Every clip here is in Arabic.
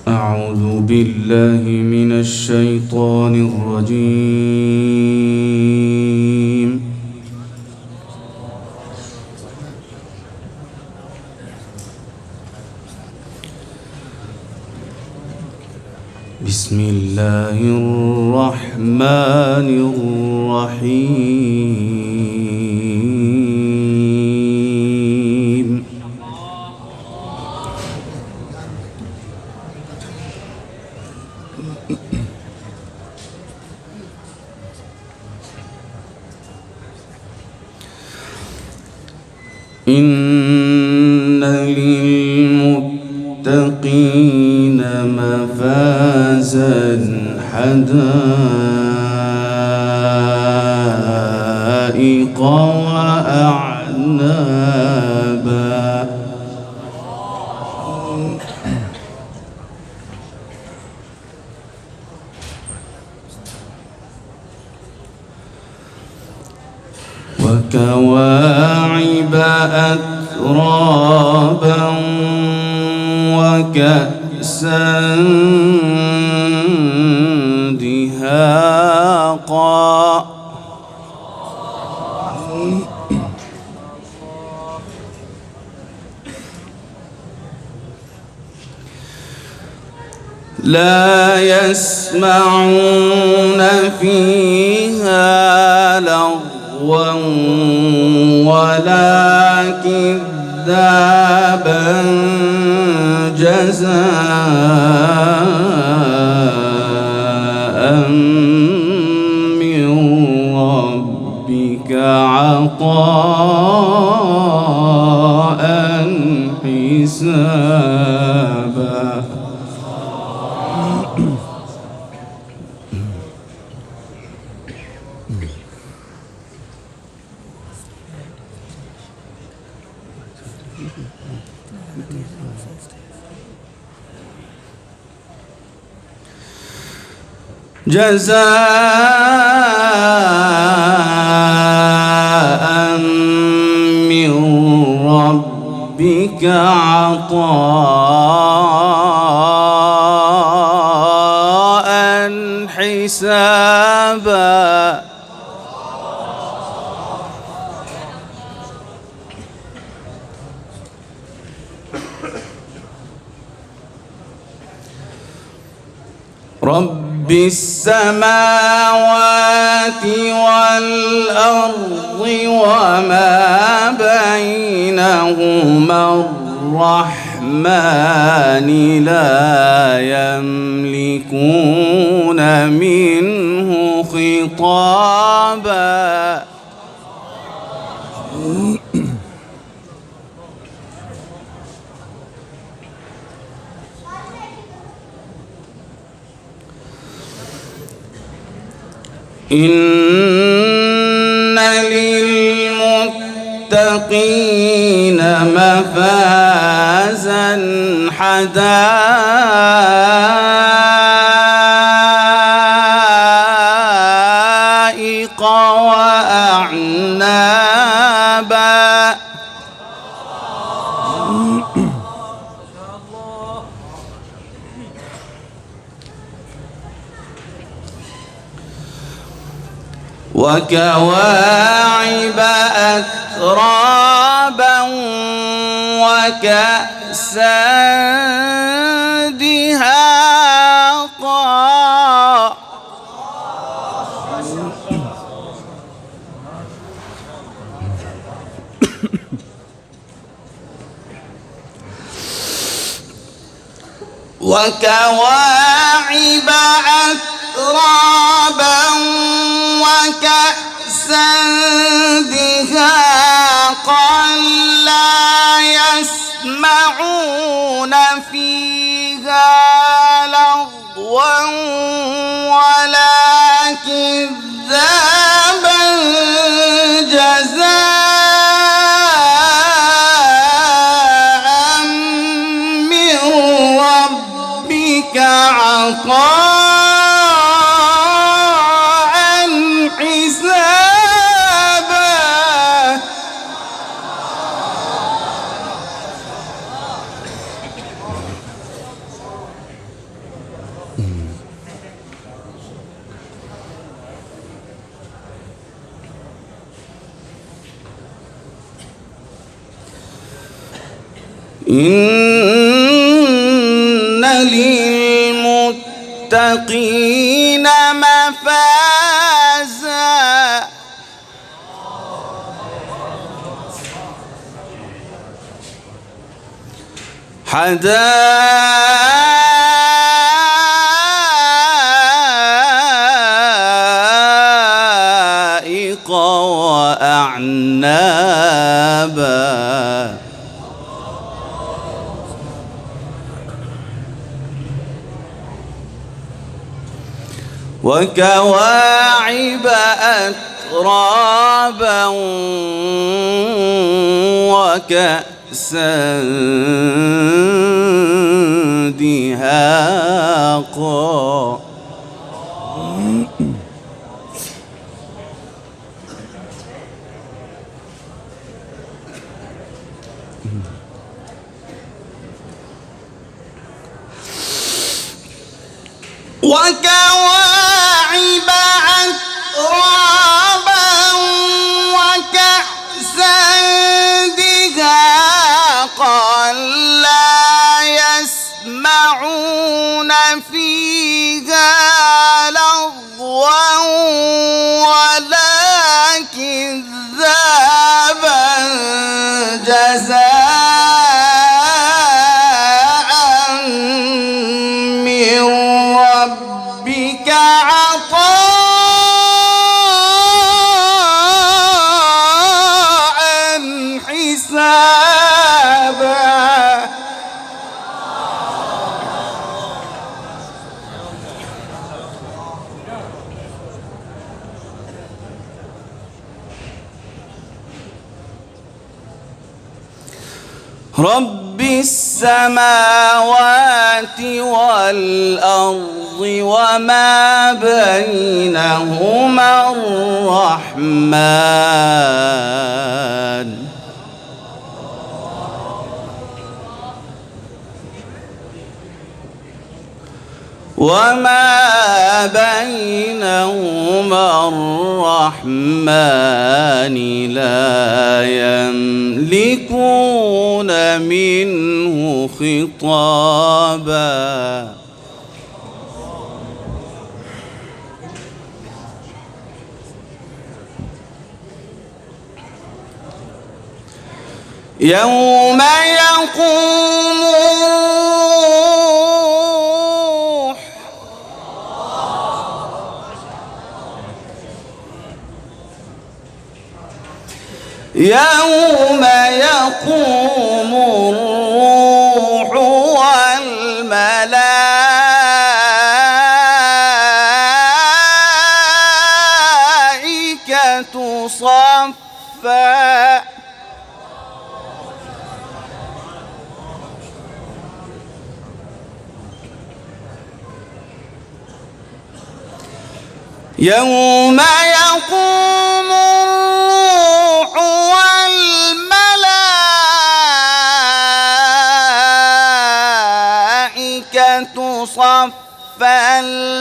أعوذ بالله من الشيطان الرجيم. بسم الله الرحمن الرحيم. إن للمتقين مفازا حدائق وأعنابا وكواعب أترابا وكأسا دهاقا لا يسمعون فيها لغوا ولا كذابا جزاء من ربك عطاء حسابا. جزاء من ربك عطاء حسابا. رب السماوات والأرض وما بينهما الرحمن لا يملكون منه خطابا. إن للمتقين مفازا حدائق وأعنابا وكواعب أترابا وكأسا دهاقا وكواعب أترابا وكأسا دهاقا لا يسمعون فيها لغوا ولا كذابا جزاء من ربك عطاء حسابا. إن للمتقين مفازا حدائق وأعنابا وكواعب أترابا وكأسا دهاقا وكواعب أترابا وكأسا دهاقا لا يسمعون فيها لغوا ولا كذابا جزاء من ربك عطاء حسابا رب السماوات والأرض وما بينهما الرحمن وما بينهما الرحمن لا يملكون منه خطابا يوم يقوم يوم يقوم الروح والملائكة صفا يوم يقوم الروح والملائكة صفا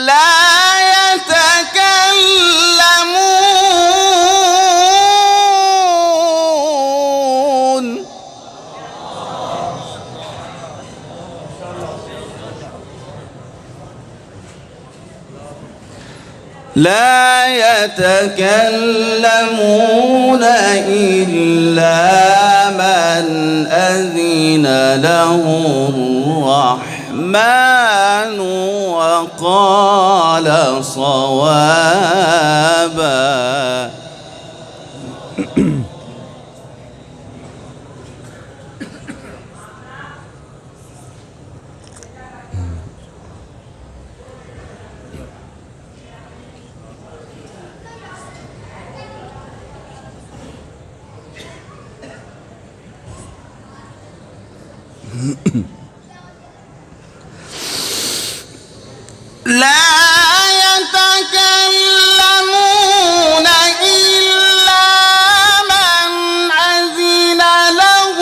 لا يتكلمون لا يتكلمون إلا من أذن له الرحمن وقال صوابا لا يتكلمون إلا من أذن له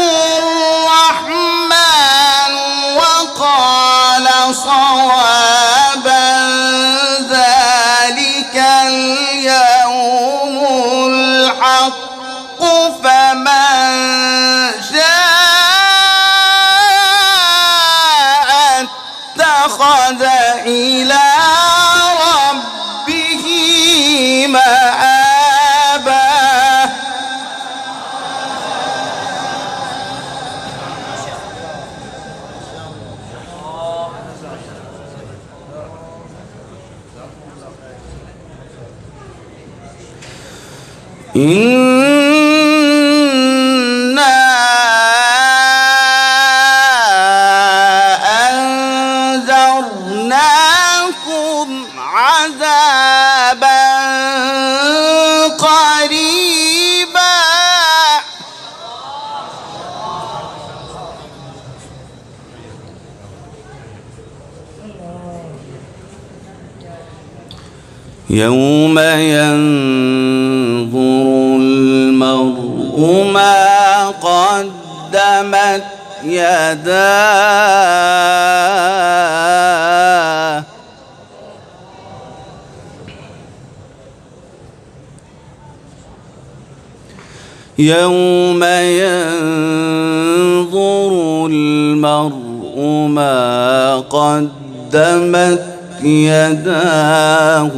الرحمن وقال صوابا ذلك اليوم الحق فمن شاء إنا أنذرناكم عذابا قريبا يوم ينظر المرء ما قدمت يداه يوم ينظر المرء ما قدمت يداه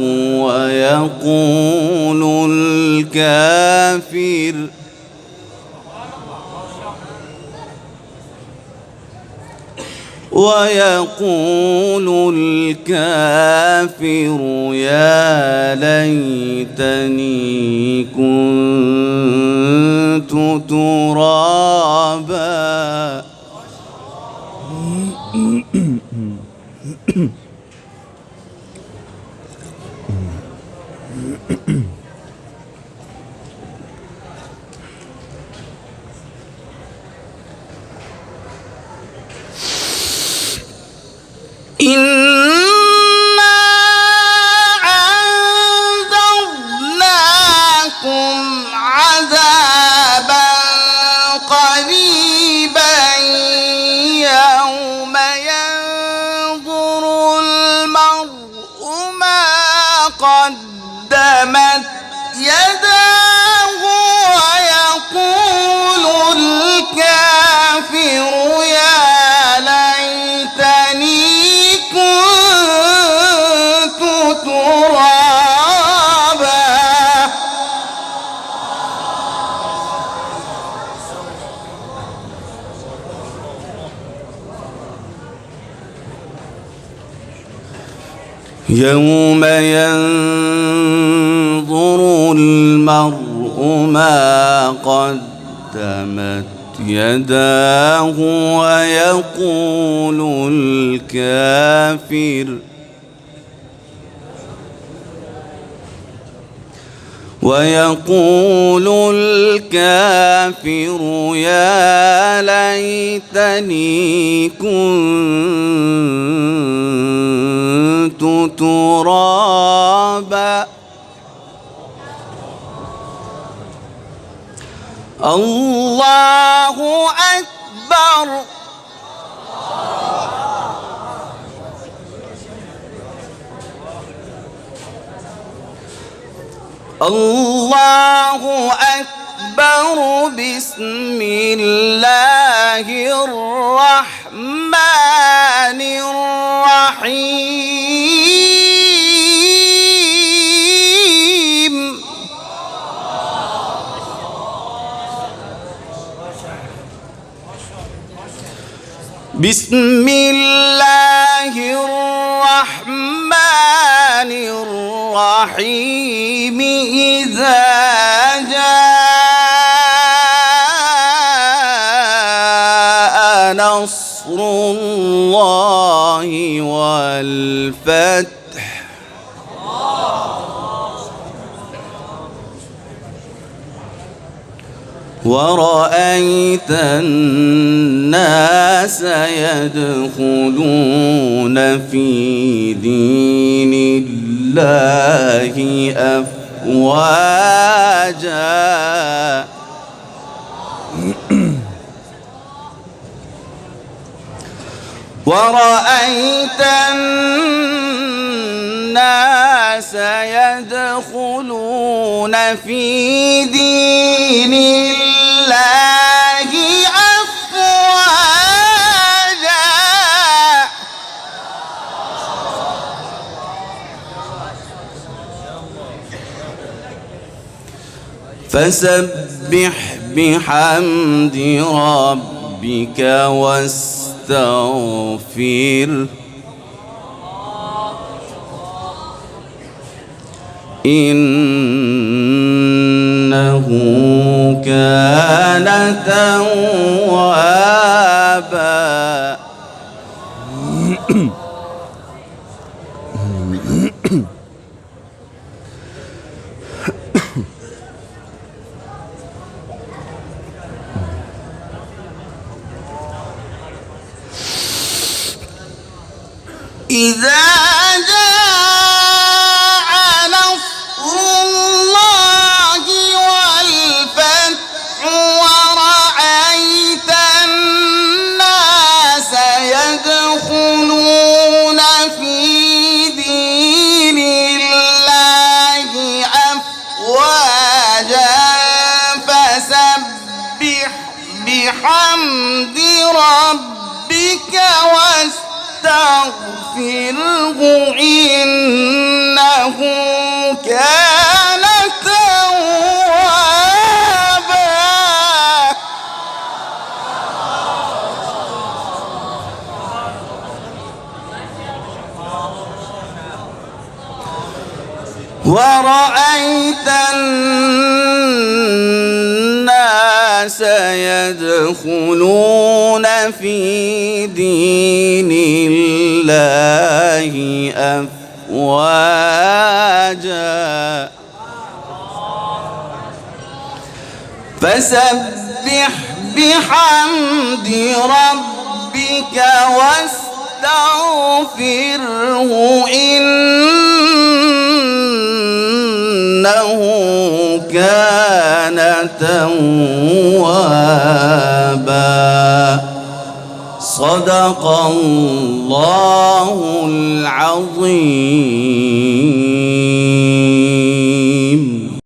ويقول الكافر يا ليتني كنت ترابا إنا أنذرناكم عذابا قريبا يوم ينظر المرء ما قدمت يداه ويقول الكافر يا ليتني كنت ترابا يوم ينظر المرء ما قدمت يداه ويقول الكافر يا ليتني كنت ترابا الله أكبر الله أكبر بسم الله الرحمن الرحيم بسم الله الرحمن الرحيم إذا جاء نصر الله والفتح ورأيت الناس يدخلون في دين الله أفواجا ورأيت الناس يدخلون في دين الله أفواجا فسبح بحمد ربك واستغفر إنه كان توابا. إذا جاء نصر الله والفتح ورأيت الناس يدخلون في دين الله أفواجا فسبح بحمد ربك واستغفره إنه كان توابا. ورأيت الناس يدخلون في دين الله أفواجا فسبح بحمد ربك واستغفره إنه كان توابا. صدق الله العظيم.